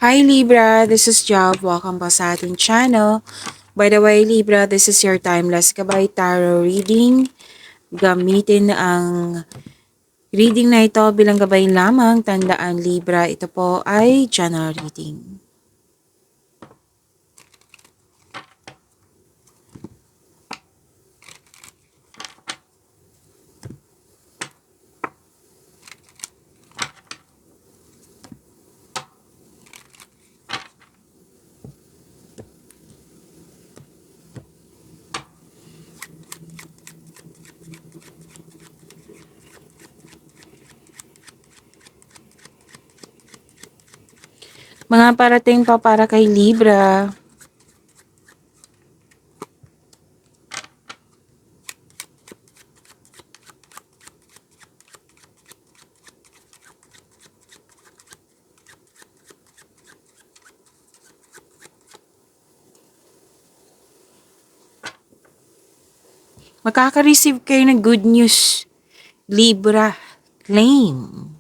Hi Libra, this is Job. Welcome po sa ating channel. By the way, Libra, this is your Timeless Gabay Tarot Reading. Gamitin ang reading na ito bilang gabay lamang. Tandaan Libra, ito po ay general reading. Mga parating pa para kay Libra. Makaka-receive kayo ng good news. Libra, claim.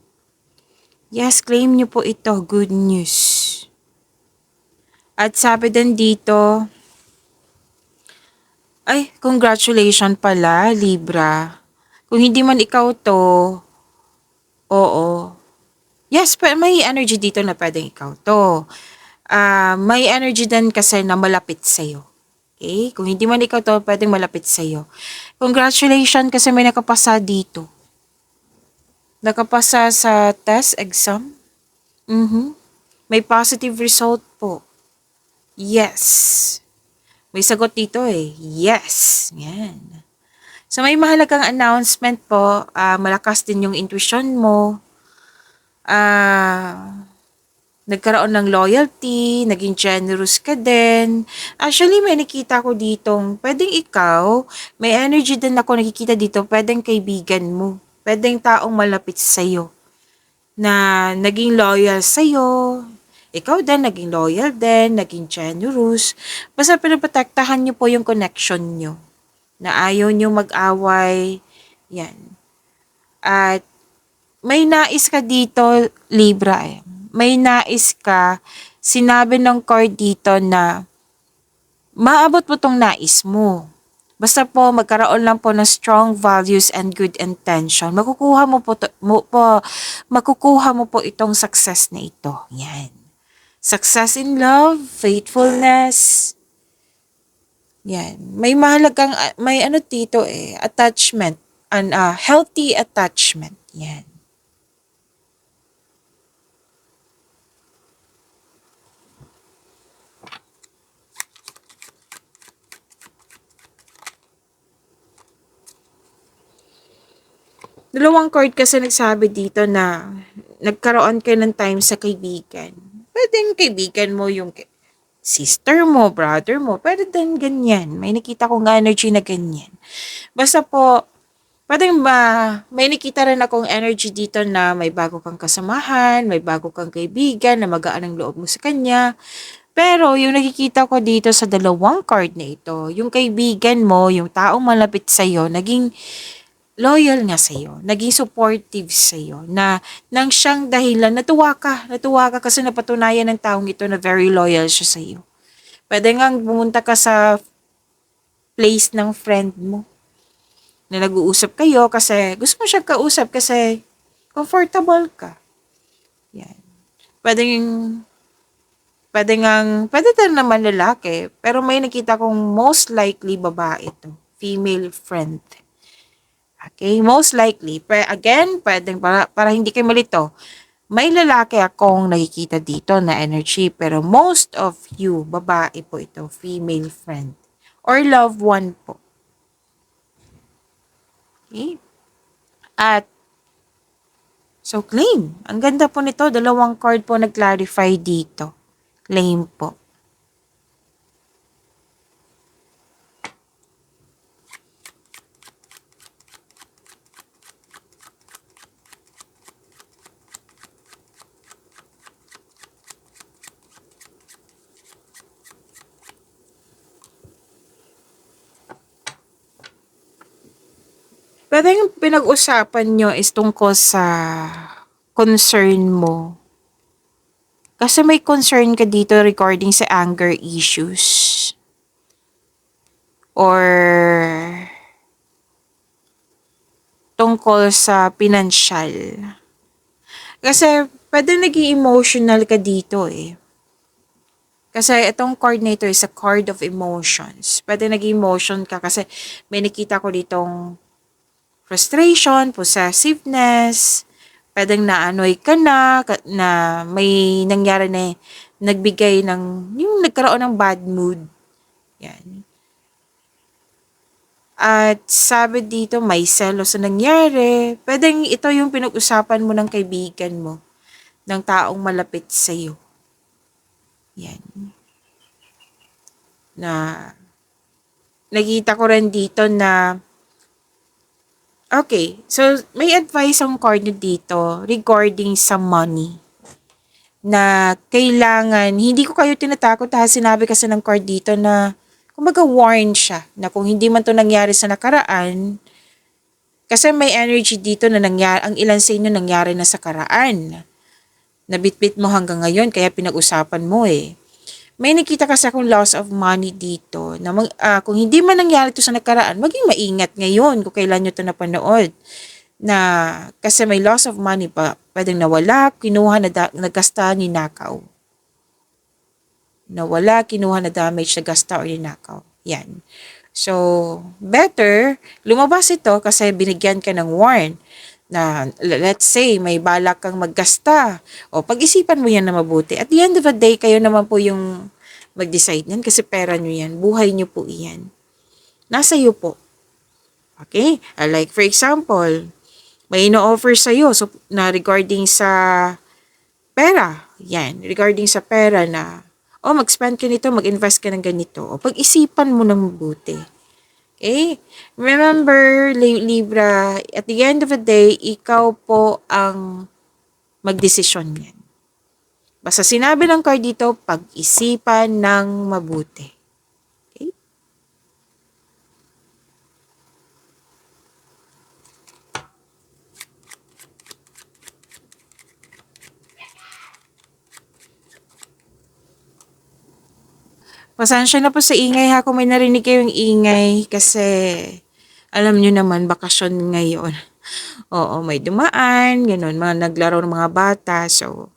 Yes, claim nyo po ito, good news. At sabi din dito, ay, congratulations pala, Libra. Kung hindi man ikaw to, oo. Yes, may energy dito na pwedeng ikaw to. May energy din kasi na malapit sa'yo. Okay? Kung hindi man ikaw to, pwedeng malapit sa'yo. Congratulations kasi may nakapasa dito. Nakapasa sa test exam. May positive result po. Yes. May sagot dito eh. Yes. Yan. So may mahalagang announcement po. Malakas din yung intuition mo. Nagkaroon ng loyalty, naging generous ka din. Actually, may nakita ko ditong, pwedeng ikaw, may energy din ako nakikita dito, pwedeng kaibigan mo, pwedeng taong malapit sa'yo, na naging loyal sa'yo, ikaw din, naging loyal din, naging generous. Basta pinaprotektahan niyo po yung connection niyo, na ayaw niyo mag-away, yan. At may nais ka dito, Libra eh. May nais ka, sinabi ng card dito na maabot mo tong nais mo. Basta po magkaroon lang po ng strong values and good intention. Makukuha mo po itong success na ito. Yan. Success in love, faithfulness. Yan. May mahalagang, may ano dito eh, attachment. Healthy attachment. Yan. Dalawang card kasi nagsabi dito na nagkaroon kayo ng time sa kaibigan. Pwedeng kaibigan mo yung sister mo, brother mo. Pwede din ganyan. May nakita kong energy na ganyan. Basta po, pwedeng may nakita rin akong energy dito na may bago kang kasamahan, may bago kang kaibigan na magaan ang loob mo sa kanya. Pero yung nakikita ko dito sa dalawang card na ito, yung kaibigan mo, yung taong malapit sa'yo, naging loyal nga sa'yo, naging supportive sa'yo, na nang siyang dahilan, natuwa ka kasi napatunayan ng taong ito na very loyal siya sa'yo. Pwede nga pumunta ka sa place ng friend mo, na nag-uusap kayo kasi gusto mo siyang kausap kasi comfortable ka. Yan. Pwede din naman lalaki, pero may nakita kong most likely babae to, female friend. Okay, most likely. Again, pwedeng para hindi kayo malito. May lalaki akong nakikita dito na energy, pero most of you, babae po ito, female friend. Or loved one po. Okay? At, so claim. Ang ganda po nito, dalawang card po nag-clarify dito. Claim po. Pero yung pinag-usapan nyo is tungkol sa concern mo. Kasi may concern ka dito regarding sa anger issues. Or tungkol sa pinansyal. Kasi pwede naging emotional ka dito eh. Kasi itong card na ito is a card of emotions. Pwede naging emotion ka kasi may nakita ko ditong frustration, possessiveness, pwedeng na-annoy ka na may nangyari na nagbigay ng, yung nagkaroon ng bad mood. Yan. At sabi dito, may selos na nangyari. Pwedeng ito yung pinag-usapan mo ng kaibigan mo, ng taong malapit sa'yo. Yan. Na, nakita ko rin dito na, okay, so may advice ang card nyo dito regarding sa money. Na kailangan, hindi ko kayo tinatakot ha, sinabi kasi ng card dito na, kumbaga warn siya, na kung hindi man to nangyari sa nakaraan, kasi may energy dito na nangyari, ang ilan sa inyo nangyari na sa karaan. Nabitbit mo hanggang ngayon, kaya pinag-usapan mo eh. May nakita kasi akong loss of money dito, na kung hindi man nangyari to sa nakaraan, maging maingat ngayon kung kailan nyo to napanood. Na, kasi may loss of money pa, pwedeng nawala, kinuha, nagkasta, ninakaw. Nawala, kinuha, na damage, nagkasta, o ninakaw. Yan. So, better, lumabas ito kasi binigyan ka ng warn na let's say may balak kang maggasta o pag-isipan mo yan na mabuti. At the end of the day, kayo naman po yung mag-decide yan kasi pera nyo yan, buhay nyo po yan. Nasa iyo po. Okay? Like for example, may ino-offer sa'yo so, na regarding sa pera. Yan, regarding sa pera na mag-spend ka nito, mag-invest ka ng ganito. O pag-isipan mo ng mabuti. Okay? Remember, Libra, at the end of the day, ikaw po ang magdesisyon yan. Basta sinabi ng card dito, pag-isipan ng mabuti. Okay? Pasensya na po sa ingay ha, kung may narinig kayong ingay kasi alam nyo naman, bakasyon ngayon. Oo, may dumaan, ganun, mga naglaro ng mga bata. So,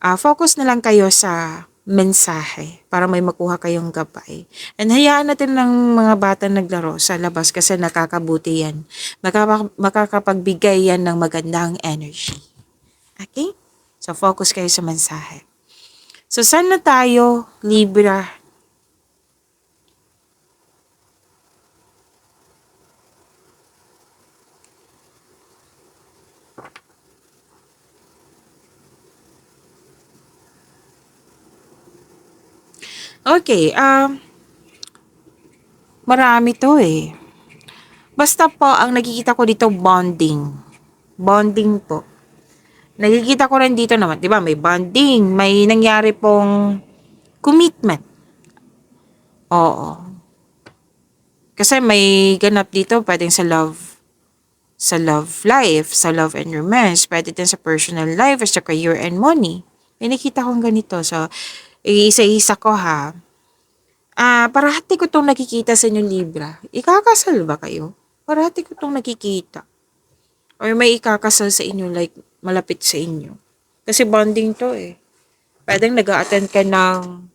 focus na lang kayo sa mensahe para may makuha kayong gabay. And hayaan natin ng mga bata naglaro sa labas kasi nakakabuti yan. Makakapagbigay yan ng magandang energy. Okay? So, focus kayo sa mensahe. So, saan na tayo, Libra? Okay, marami to eh. Basta po, ang nakikita ko dito, bonding. Bonding po. Nakikita ko rin dito naman, di ba, may bonding, may nangyari pong commitment. Oo. Kasi may ganap dito, pwedeng sa love life, sa love and romance, pwede din sa personal life, sa career and money. May nakita kong ganito. So, isa-isa ko ha. Parati ko itong nakikita sa inyo, Libra. Ikakasal ba kayo? Parati ko itong nakikita. Or may ikakasal sa inyo, like, malapit sa inyo. Kasi bonding to eh. Pwedeng nag-a-attend ka ng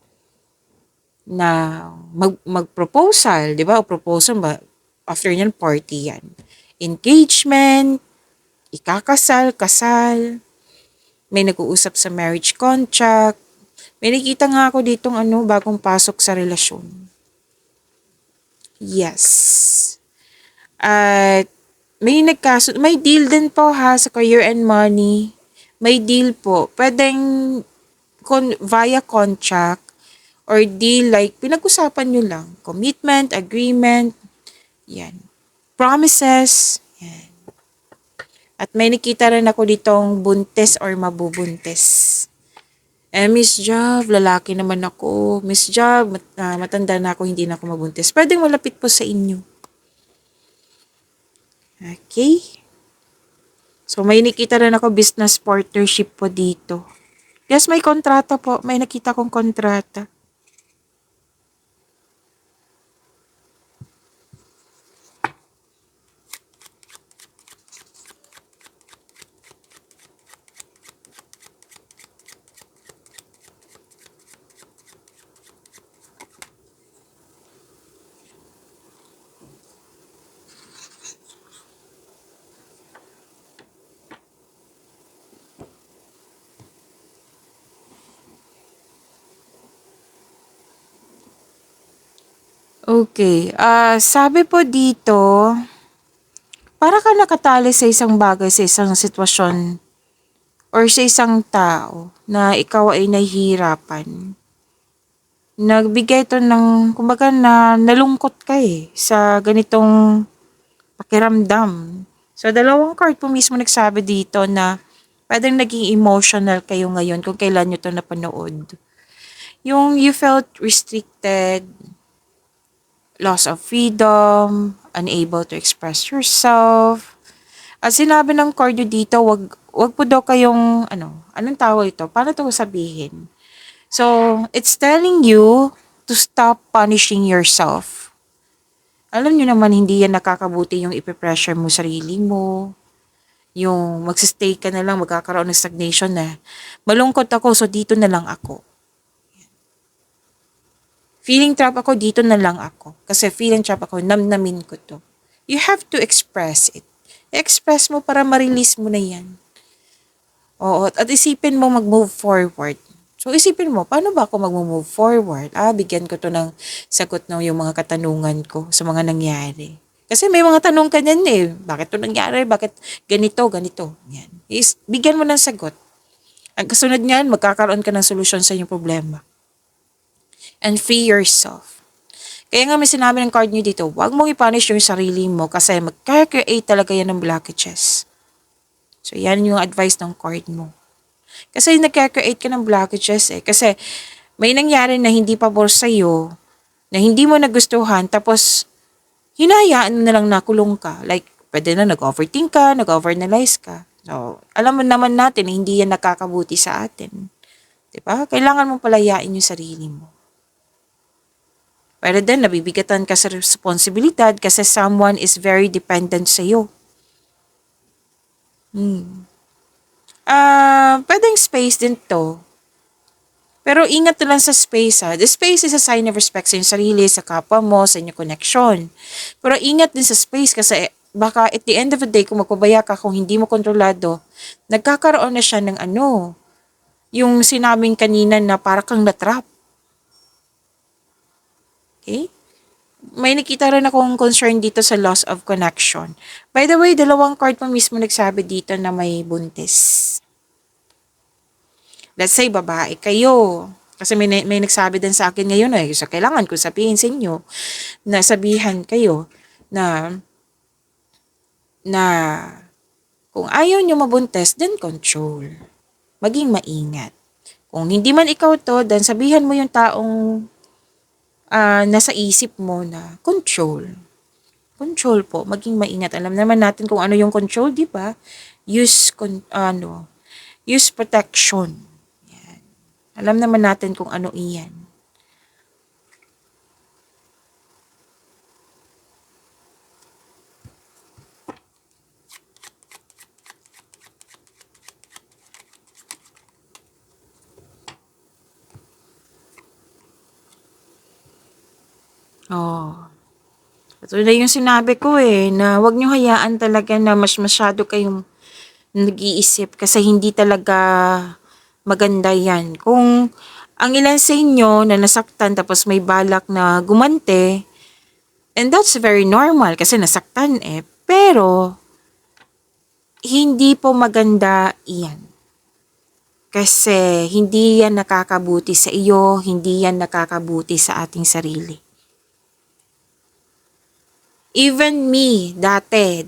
mag-proposal, di ba? O proposal ba? After nyan, party yan. Engagement, ikakasal, kasal, may nag-uusap sa marriage contract. May nakita nga ako ditong bagong pasok sa relasyon. Yes. At may deal din po ha sa career and money. May deal po. Pwedeng via contract or deal like pinag-usapan nyo lang. Commitment, agreement, yan. Promises, yan. At may nakita rin ako ditong buntis or mabubuntis. Miss Job, lalaki naman ako. Miss Job, matanda na ako, hindi na ako mabuntis. Pwedeng malapit po sa inyo. Okay? So, may nakita rin ako business partnership po dito. Yes, may kontrata po. May nakita kong kontrata. Okay. Sabi po dito, para ka nakatali sa isang bagay, sa isang sitwasyon, or sa isang tao na ikaw ay nahihirapan. Nagbigay ito ng, kumbaga na nalungkot ka sa ganitong pakiramdam. So, dalawang card po mismo nagsabi dito na pwedeng naging emotional kayo ngayon kung kailan nyo ito napanood. Yung you felt restricted, loss of freedom, unable to express yourself. At sinabi ng card nyo dito, wag po daw kayong, anong tawag ito? Paano ito sabihin? So, it's telling you to stop punishing yourself. Alam nyo naman, hindi yan nakakabuti yung ipipressure mo sarili mo. Yung magsistay ka na lang, magkakaroon ng stagnation na malungkot ako, so dito na lang ako. Feeling trap ako, dito na lang ako. Kasi feeling trap ako, namnamin ko to. You have to express it. Express mo para ma-release mo na yan. Oo, at isipin mo mag-move forward. So isipin mo, paano ba ako mag-move forward? Bigyan ko to ng sagot ng yung mga katanungan ko sa mga nangyari. Kasi may mga tanong ka niyan Bakit to nangyari? Bakit ganito, ganito? Yan. Bigyan mo ng sagot. Ang kasunod niyan, magkakaroon ka ng solusyon sa iyong problema. And free yourself. Kaya nga may sinabi ng card niyo dito, huwag mong i-punish yung sarili mo kasi mag-create talaga yan ng blockages. So yan yung advice ng card mo. Kasi nagka-create ka ng blockages Kasi may nangyari na hindi pabor sa'yo, na hindi mo nagustuhan, tapos hinahayaan mo na lang nakulong ka. Like, pwede na nag-overthink ka, nag-overanalyze ka. So, alam mo naman natin na hindi yan nakakabuti sa atin. Diba? Kailangan mong palayain yung sarili mo. Pero din, nabibigatan ka sa responsibilidad kasi someone is very dependent sa'yo. Pwedeng space din to. Pero ingat na lang sa space The space is a sign of respect sa inyong sarili, sa kapwa mo, sa inyong connection. Pero ingat din sa space kasi baka at the end of the day, kung magpabaya ka, kung hindi mo kontrolado, nagkakaroon na siya ng yung sinabing kanina na para kang natrap. Okay? May nakita rin akong concern dito sa loss of connection. By the way, dalawang card pa mismo nagsabi dito na may buntis. Let's say, babae kayo. Kasi may nagsabi din sa akin ngayon so kailangan ko sabihin sa inyo na sabihan kayo na kung ayaw nyo mabuntis, then control. Maging maingat. Kung hindi man ikaw to, then sabihan mo yung taong nasa isip mo na control. Control po, maging maingat. Alam naman natin kung ano yung control, di ba? Use protection. Yan. Alam naman natin kung ano iyan. Ito na yung sinabi ko na wag nyo hayaan talaga na masyado kayong nag-iisip kasi hindi talaga maganda yan. Kung ang ilan sa inyo na nasaktan tapos may balak na gumante, and that's very normal kasi nasaktan pero hindi po maganda iyan. Kasi hindi yan nakakabuti sa iyo, hindi yan nakakabuti sa ating sarili. Even me, dati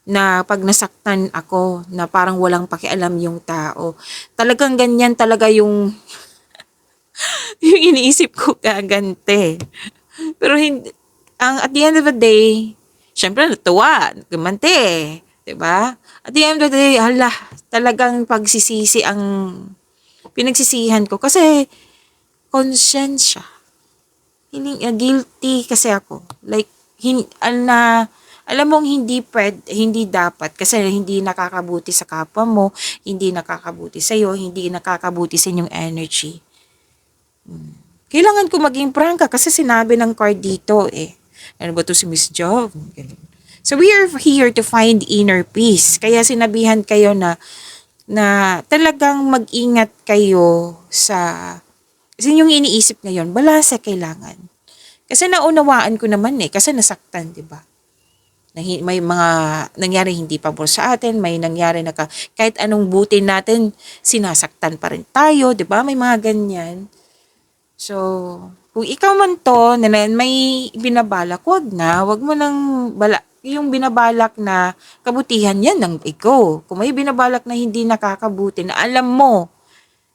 na pag nasaktan ako, na parang walang pakialam yung tao. Talagang ganyan talaga yung yung iniisip ko gagante. Pero hindi, at the end of the day, syempre natuwa, gumante, 'di ba? At the end of the day, talagang pagsisisi ang pinagsisihan ko kasi konsensya. Guilty kasi ako. Like, alam mong hindi dapat kasi hindi nakakabuti sa kapwa mo, hindi nakakabuti sa'yo, hindi nakakabuti sa inyong energy. Kailangan ko maging prangka kasi sinabi ng card dito eh. Ano ba to si Miss Jove? Ganun. So we are here to find inner peace. Kaya sinabihan kayo na talagang mag-ingat kayo sa inyong iniisip ngayon. Balanse kailangan. Kasi naunawaan ko naman eh. Kasi nasaktan, di ba? May mga nangyari hindi pabor sa atin, may nangyari kahit anong buti natin, sinasaktan pa rin tayo, di ba? May mga ganyan. So, kung ikaw man to, na may binabalak, wag mo nang yung binabalak na kabutihan yan ng ikaw. Kung may binabalak na hindi nakakabuti, na alam mo,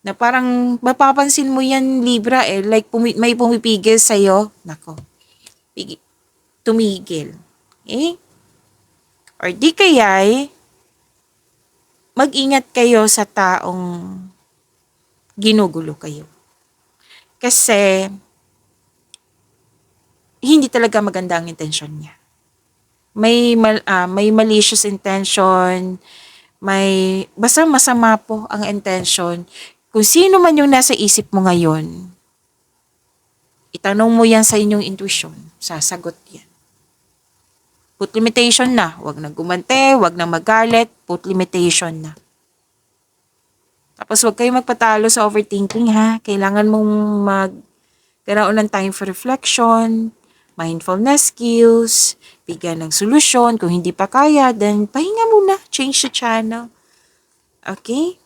na parang mapapansin mo yan, Libra eh, like may pumipigil sa'yo, nako, tumigil. Eh? Or di kaya'y mag-ingat kayo sa taong ginugulo kayo. Kasi, hindi talaga maganda ang intensyon niya. May malicious intention, basta masama po ang intention. Kung sino man yung nasa isip mo ngayon, itanong mo yan sa inyong intuition, sasagot yan. Put limitation na, wag na gumante, wag na magalit, put limitation na. Tapos wag kayo magpatalo sa overthinking ha, kailangan mong magkaroon ng time for reflection, mindfulness skills, bigyan ng solusyon. Kung hindi pa kaya, then pahinga muna. Change the channel. Okay?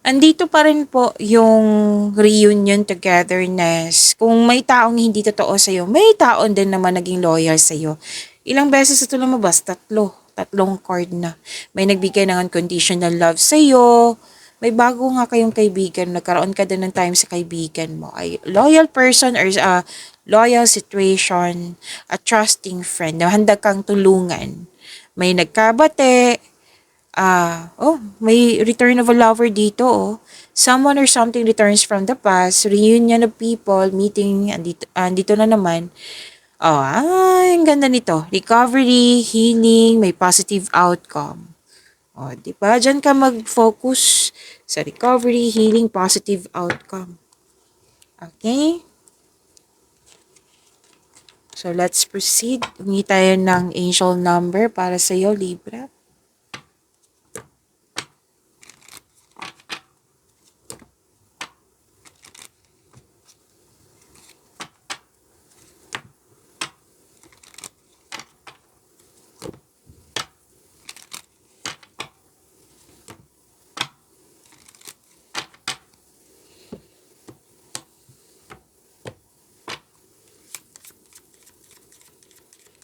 Andito pa rin po yung reunion togetherness. Kung may taong hindi totoo sa'yo, may taon din naman naging loyal sa'yo. Ilang beses ito lumabas? Tatlong card na. May nagbigay ng unconditional love sa'yo. May bago nga kayong kaibigan. Nagkaroon ka din ng time sa kaibigan mo. Ay loyal person or loyal situation. A trusting friend. Na handa kang tulungan. May nagkabate. May return of a lover dito, oh. Someone or something returns from the past, reunion of people, meeting, andito na naman. Ang ganda nito. Recovery, healing, may positive outcome. Di ba? Diyan ka mag-focus sa recovery, healing, positive outcome. Okay? So, let's proceed. Humingi tayo ng angel number para sa iyo, Libra.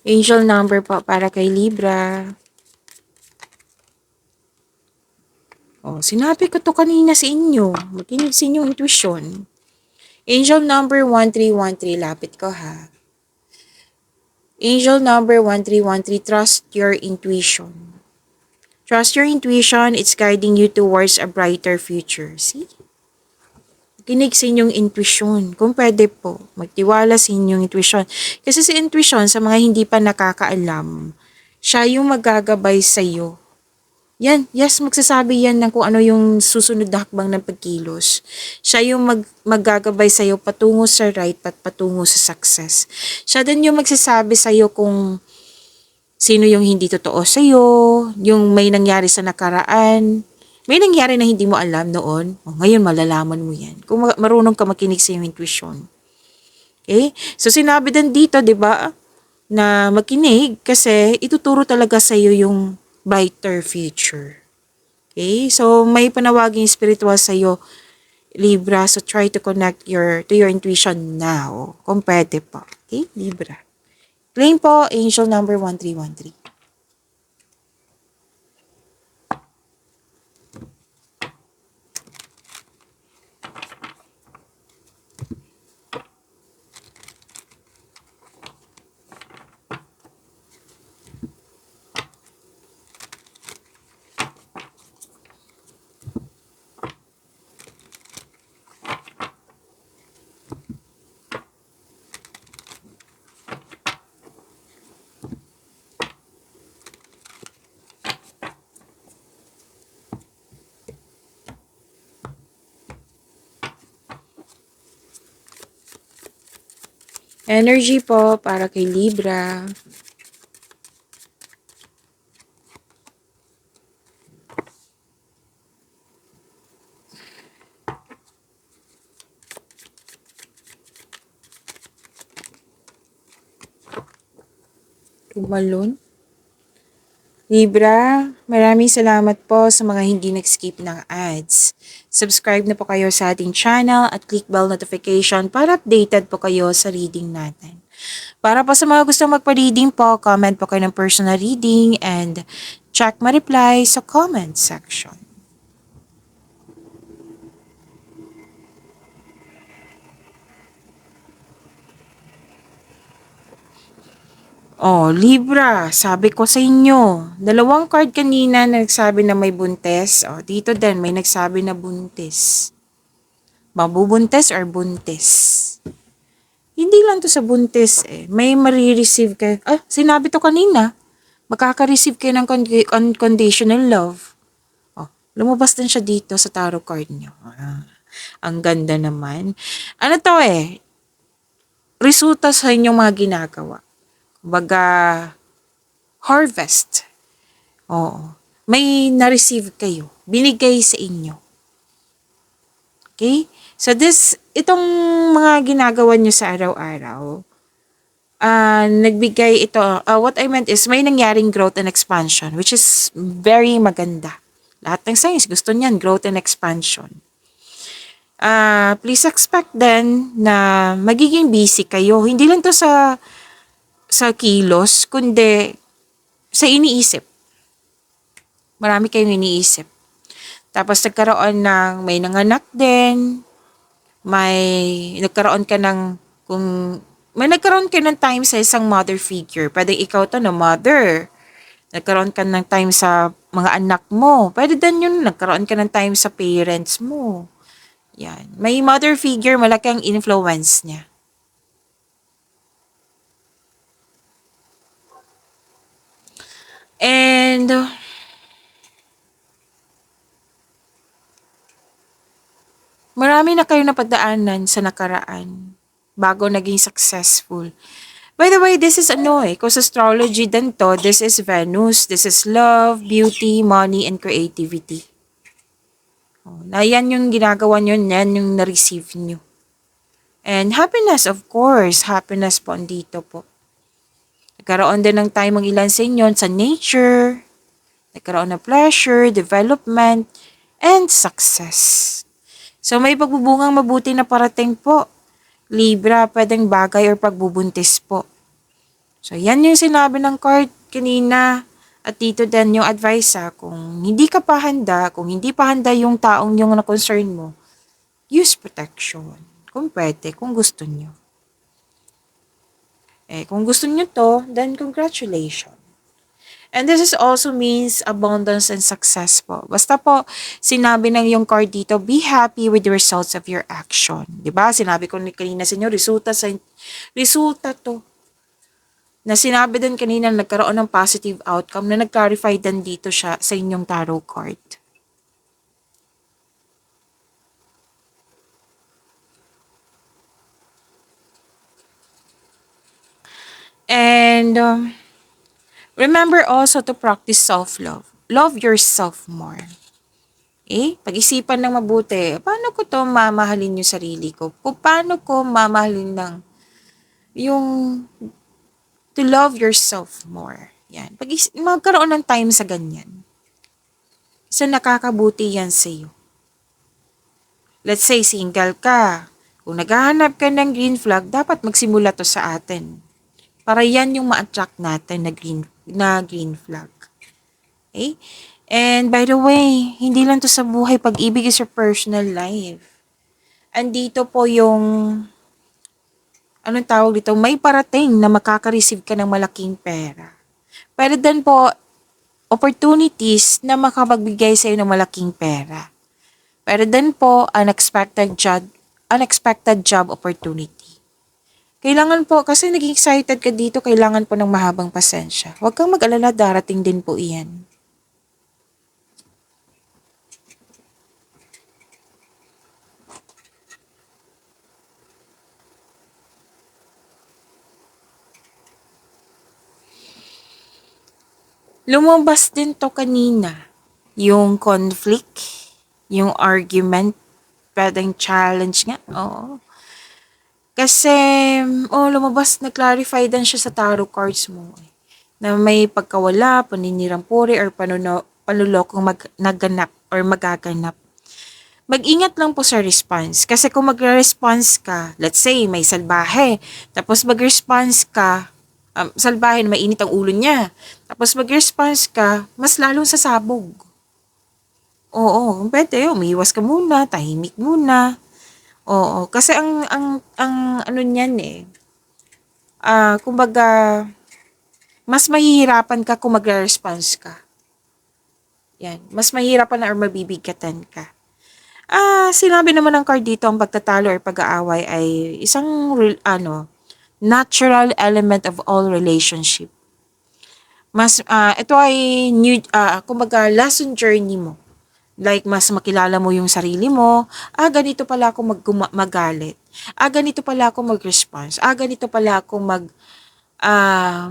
Angel number po para kay Libra. Sinabi ko to kanina sa inyo. Makinig sa inyong intuition. Angel number 1313, lapit ko ha. Angel number 1313, trust your intuition. Trust your intuition, it's guiding you towards a brighter future. See? Kinig sa inyong intuition. Kung pwede po, magtiwala sa inyong intuition. Kasi sa intuition, sa mga hindi pa nakakaalam, siya yung magagabay sa iyo. Magsasabi yan ng kung ano yung susunod na hakbang ng pagkilos. Siya yung maggagabay sa iyo patungo sa right at patungo sa success. Siya din yung magsasabi sa iyo kung sino yung hindi totoo sa iyo, yung may nangyari sa nakaraan. May nangyari na hindi mo alam noon, ngayon malalaman mo yan. Kung marunong ka makinig sa iyong intuition. Okay? So sinabi din dito, 'di ba, na makinig kasi ituturo talaga sa iyo yung brighter future. Okay? So may panawaging spiritual sa iyo, Libra, so try to connect to your intuition now. Kung pwede po. Okay, Libra. Claim po, angel number 1313. Energy po para kay Libra. Tumalon. Libra, maraming salamat po sa mga hindi nag-skip ng ads. Subscribe na po kayo sa ating channel at click bell notification para updated po kayo sa reading natin. Para po sa mga gusto magpa-reading po, comment po kayo ng personal reading and check ma-reply sa comment section. Oh, Libra, sabi ko sa inyo, dalawang card kanina na nagsabi na may buntis. Oh, dito din may nagsabi na buntis. Mabubuntis or buntis? Hindi lang to sa buntis eh. May marireceive kayo. Ah, sinabi to kanina. Makaka-receive kayo ng unconditional love. Oh, lumabas din siya dito sa tarot card niyo. Ah, ang ganda naman. Ano to eh? Resulta sa inyong mga ginagawa. Baga, harvest. Oo. May na-receive kayo. Binigay sa inyo. Okay? So itong mga ginagawa nyo sa araw-araw, nagbigay ito, what I meant is may nangyaring growth and expansion, which is very maganda. Lahat ng science gusto niyan, growth and expansion. Please expect then na magiging busy kayo. Hindi lang to sa kilos, kundi sa iniisip. Marami kayong iniisip. Tapos may nanganak din, nagkaroon ka ng, kung may nagkaroon ka ng time sa isang mother figure, pwede ikaw to na mother. Nagkaroon ka ng time sa mga anak mo. Pwede din yun, nagkaroon ka ng time sa parents mo. Yan. May mother figure, malaki ang influence niya. And, marami na kayo napagdaanan sa nakaraan bago naging successful. By the way, this is kung sa astrology din to, this is Venus, this is love, beauty, money, and creativity. Na yan yung ginagawa nyo, yan yung na-receive nyo. And happiness, of course, happiness po andito po. Nagkaroon din ng time ang ilan sa inyo sa nature, nagkaroon ng pleasure, development, and success. So may pagbubungang mabuti na parating po. Libra, pwedeng bagay or pagbubuntis po. So yan yung sinabi ng card kanina. At dito din yung advice kung hindi ka pa handa, kung hindi pa handa yung taong yung na-concern mo, use protection. Kung pwede, kung gusto nyo. Kung gusto nyo to, then congratulations. And this is also means abundance and success po. Basta po, sinabi ng yung card dito, be happy with the results of your action. Diba? Sinabi ko kanina sa inyo, resulta to. Na sinabi din kanina na nagkaroon ng positive outcome na nag-clarify din dito siya sa inyong tarot card. And remember also to practice self-love. Love yourself more. Pag-isipan ng mabuti, paano ko to mamahalin yung sarili ko? Kung paano ko mamahalin ng yung to love yourself more. Yan. Magkaroon ng time sa ganyan. So, nakakabuti yan sa iyo. Let's say, single ka. Kung naghahanap ka ng green flag, dapat magsimula to sa atin. Para yan yung ma-attract natin na green flag. Okay? And by the way, hindi lang to sa buhay, pag-ibig is your personal life. Andito po yung, anong tawag dito, may parating na makaka-receive ka ng malaking pera. Pero din po, opportunities na makapagbigay sa iyo ng malaking pera. Pero din po, unexpected job opportunity. Kailangan po, kasi naging excited ka dito, kailangan po ng mahabang pasensya. Huwag kang mag-alala, darating din po iyan. Lumabas din to kanina. Yung conflict, yung argument, pwedeng challenge nga. Oo. Kasi, lumabas na clarify din siya sa tarot cards mo. Na may pagkawala, paninirang puri, or panulokong naganap or magaganap. Mag-ingat lang po sa response. Kasi kung magre-response ka, let's say may salbahe, tapos mag-response ka, salbahe na mainit ang ulo niya, tapos mag-response ka, mas lalong sasabog. Oo, pwede, umiwas ka muna, tahimik muna. Oo, kasi ang ano niyan kumbaga, mas mahihirapan ka kung magre-response ka. Yan, mas mahihirapan na or mabibigatan ka. Sinabi naman ng card dito, ang pagtatalo or pag-aaway ay isang natural element of all relationship. Ito ay kumbaga lesson journey mo. Like, mas makilala mo yung sarili mo. Ganito pala ako magalit. Ganito pala ako mag-response. Ganito pala ako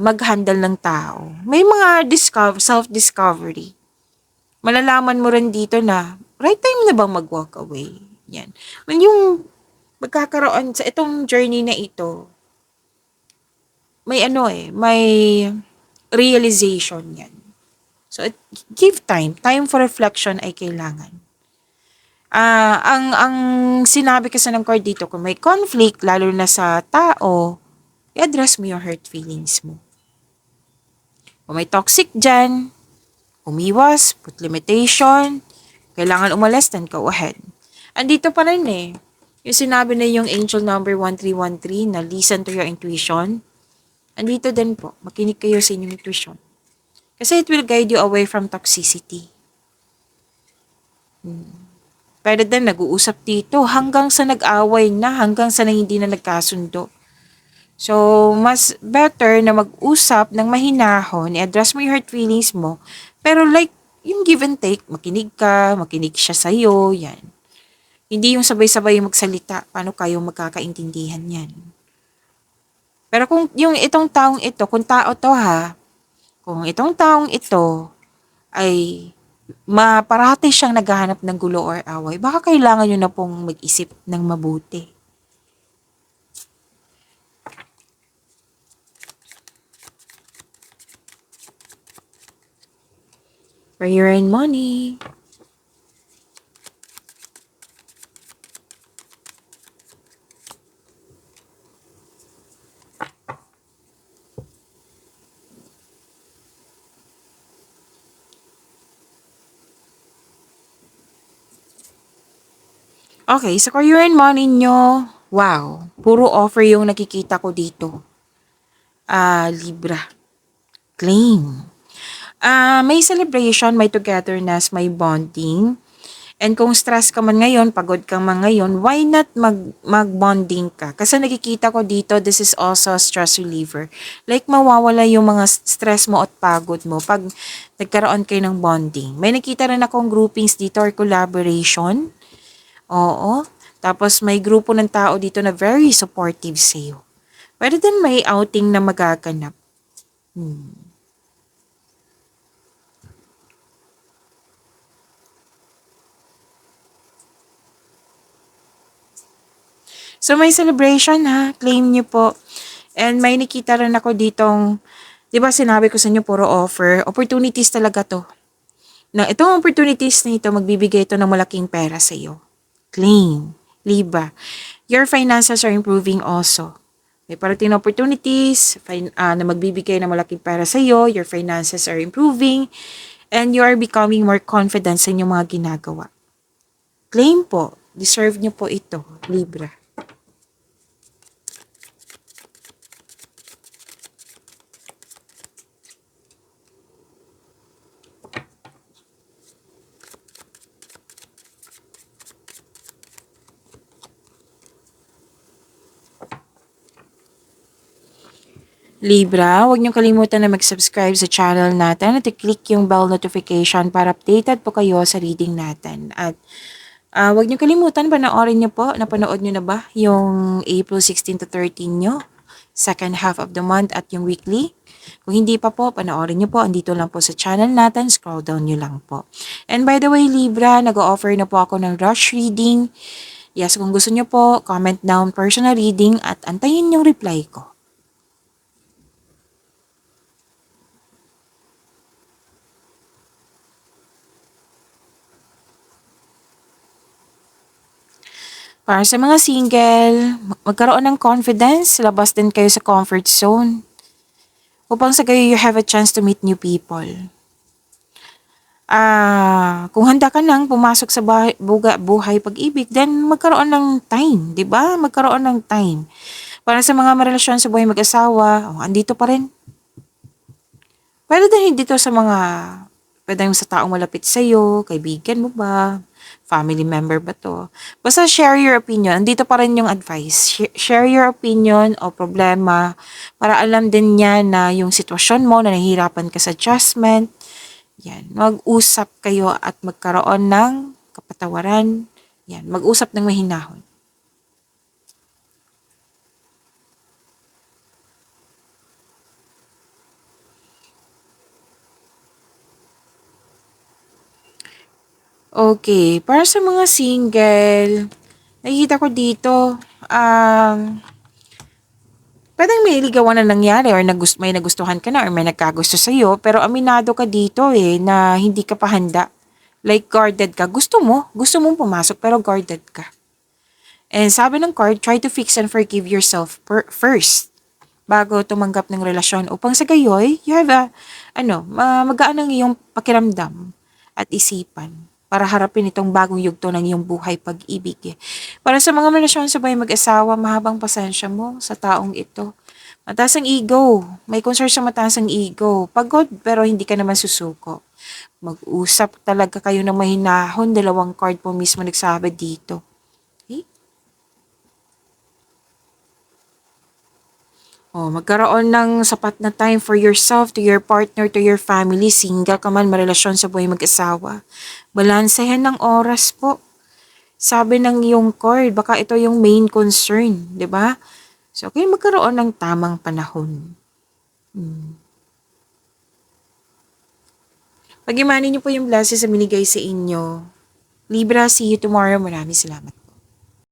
mag-handle ng tao. May mga self-discovery. Malalaman mo rin dito na, right time na bang mag-walk away? Yan. When yung magkakaroon sa itong journey na ito, may realization yan. So, give time. Time for reflection ay kailangan. Ang sinabi kasi ng card dito, kung may conflict, lalo na sa tao, i-address mo yung hurt feelings mo. Kung may toxic dyan, umiwas, put limitation, kailangan umalis, then go ahead. Andito pa rin yung sinabi na yung angel number 1313 na listen to your intuition. Andito din po, makinig kayo sa inyong intuition. Kasi it will guide you away from toxicity. Pwede din nag-uusap dito hanggang sa nag-away na, hanggang sa hindi na nagkasundo. So, mas better na mag-usap ng mahinahon, i-address mo yung hurt feelings mo, pero like, yung give and take, makinig ka, makinig siya sa'yo, yan. Hindi yung sabay-sabay magsalita, paano kayo magkakaintindihan yan. Pero kung yung itong taong ito, kung tao to kung itong taong ito ay parati siyang naghahanap ng gulo or away, baka kailangan nyo na pong mag-isip ng mabuti. Prayer and money. Okay, sa career and money nyo, wow, puro offer yung nakikita ko dito. Libra. Claim. May celebration, may togetherness, may bonding. And kung stress ka man ngayon, pagod ka man ngayon, why not mag-bonding ka? Kasi nakikita ko dito, this is also a stress reliever. Like, mawawala yung mga stress mo at pagod mo pag nagkaroon kayo ng bonding. May nakita rin akong groupings dito or collaboration. Oo. Tapos may grupo ng tao dito na very supportive sa'yo. Pwede din may outing na magaganap. So may celebration claim niyo po. And may nakita rin ako ditong, di ba sinabi ko sa inyo puro offer, opportunities talaga to. Na itong opportunities na ito, magbibigay ito ng malaking pera sa iyo. Claim, Libra. Your finances are improving also. May parating na opportunities na magbibigay ng malaking pera sa iyo, your finances are improving, and you are becoming more confident sa inyong mga ginagawa. Claim po, deserve niyo po ito, Libra. Libra, huwag niyong kalimutan na mag-subscribe sa channel natin at i-click yung bell notification para updated po kayo sa reading natin. At huwag niyong kalimutan, panoorin niyo po, napanood niyo na ba yung April 16 to 13 niyo, second half of the month at yung weekly? Kung hindi pa po, panoorin nyo po. Andito lang po sa channel natin. Scroll down nyo lang po. And by the way, Libra, nag-offer na po ako ng rush reading. Yes, kung gusto nyo po, comment down personal reading at antayin yung reply ko. Para sa mga single, magkaroon ng confidence, labas din kayo sa comfort zone. Upang sa kayo you have a chance to meet new people. Kung handa ka nang pumasok sa buhay pag-ibig, then magkaroon ng time, 'di ba? Magkaroon ng time. Para sa mga marelasyon sa buhay mag-asawa, andito pa rin. Pwede din dito sa mga, pwede sa taong malapit sa'yo, kaibigan mo ba, family member ba to. Basta share your opinion. Andito pa rin yung advice. Share your opinion o problema para alam din niya na yung sitwasyon mo na nahihirapan ka sa adjustment. Yan. Mag-usap kayo at magkaroon ng kapatawaran. Yan. Mag-usap ng mahinahon. Okay. Para sa mga single, nakikita ko dito, pwedeng may ligawan na nangyari or may nagustuhan ka na or may nagkagusto sa'yo, pero aminado ka dito na hindi ka pa handa. Like guarded ka. Gusto mong pumasok pero guarded ka. And sabi ng card, try to fix and forgive yourself first bago tumanggap ng relasyon upang sa gayoy, you have magaan ang iyong pakiramdam at isipan para harapin itong bagong yugto ng iyong buhay pag-ibig. Para sa mga relasyon sa buhay mag-asawa, mahabang pasensya mo sa taong ito. Mataas ang ego. May concern sa mataas ang ego. Pagod pero hindi ka naman susuko. Mag-usap talaga kayo ng mahinahon. Dalawang card po mismo nagsabi dito. Okay? Magkaroon ng sapat na time for yourself, to your partner, to your family. Single ka man, marelasyon sa buhay mag-asawa. Balansehan ng oras po. Sabi ng iyong card, baka ito yung main concern, di ba? So, okay, magkaroon ng tamang panahon. Pag-imanin niyo po yung blessings na binigay sa inyo. Libra, see you tomorrow. Maraming salamat.